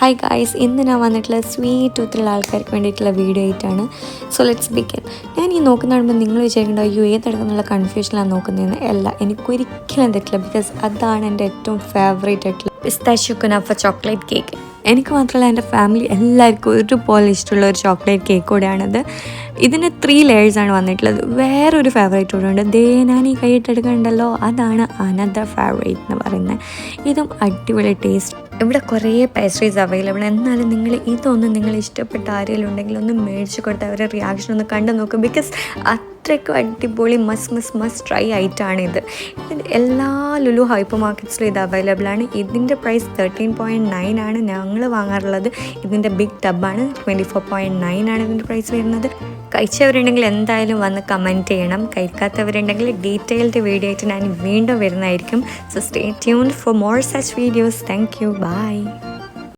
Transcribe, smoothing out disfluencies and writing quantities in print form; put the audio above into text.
Hi guys, ഇന്ന് ഞാൻ വന്നിട്ടുള്ള സ്വീറ്റ് ടൂത്തുള്ള ആൾക്കാർക്ക് വേണ്ടിയിട്ടുള്ള വീഡിയോ ആയിട്ടാണ്. So let's begin. ഞാൻ ഈ നോക്കുന്ന കാണുമ്പോൾ നിങ്ങൾ വിചാരിക്കേണ്ട അയ്യോ ഏതെടുക്കുന്നുള്ള കൺഫ്യൂഷനിലാണ് നോക്കുന്നതെന്ന്. അല്ല, എനിക്കൊരിക്കലും തെറ്റില്ല. ബിക്കോസ് അതാണ് എൻ്റെ ഏറ്റവും ഫേവറേറ്റ് ആയിട്ടുള്ള പിസ്താഷ്യോ കുനാഫ ചോക്ലേറ്റ് കേക്ക്. എനിക്ക് മാത്രമല്ല, എൻ്റെ ഫാമിലി എല്ലാവർക്കും ഒരുപോലെ ഇഷ്ടമുള്ള ഒരു ചോക്ലേറ്റ് കേക്ക് കൂടെയാണത്. ഇതിന് 3 ലെയേഴ്സാണ് വന്നിട്ടുള്ളത്. വേറൊരു ഫേവറേറ്റ് കൂടെ ഉണ്ട്, ദേ ഞാൻ ഈ കൈയിട്ടെടുക്കണ്ടല്ലോ, അതാണ് അനദർ ഫേവറേറ്റ് എന്ന് പറയുന്നത്. ഇതും അടിപൊളി ടേസ്റ്റ്. ഇവിടെ കുറേ പേസ്ട്രീസ് അവൈലബിൾ. എന്നാലും നിങ്ങൾ ഇഷ്ടപ്പെട്ട ആരെങ്കിലും ഉണ്ടെങ്കിൽ ഒന്ന് മേടിച്ച് കൊടുത്ത് അവരുടെ റിയാക്ഷൻ ഒന്ന് കണ്ടു നോക്കും. ബിക്കോസ് അത്രയ്ക്കും അടിപൊളി മസ്റ്റ് ട്രൈ ആയിട്ടാണിത്. എല്ലാ ലുലു ഹൈപ്പർ മാർക്കറ്റ്സിലും ഇത് അവൈലബിൾ ആണ്. ഇതിൻ്റെ പ്രൈസ് 13.9 ആണ്. ഞങ്ങൾ വാങ്ങാറുള്ളത് ഇതിൻ്റെ ബിഗ് ടബാണ്. 24.9 ആണ് ഇതിൻ്റെ പ്രൈസ് വരുന്നത്. കഴിച്ചവരുണ്ടെങ്കിൽ എന്തായാലും വന്ന് കമൻറ്റ് ചെയ്യണം. കഴിക്കാത്തവരുണ്ടെങ്കിൽ ഡീറ്റെയിൽഡ് വീഡിയോ ആയിട്ട് ഞാൻ വീണ്ടും വരുന്നതായിരിക്കും. So stay tuned for more such videos. Thank you. By.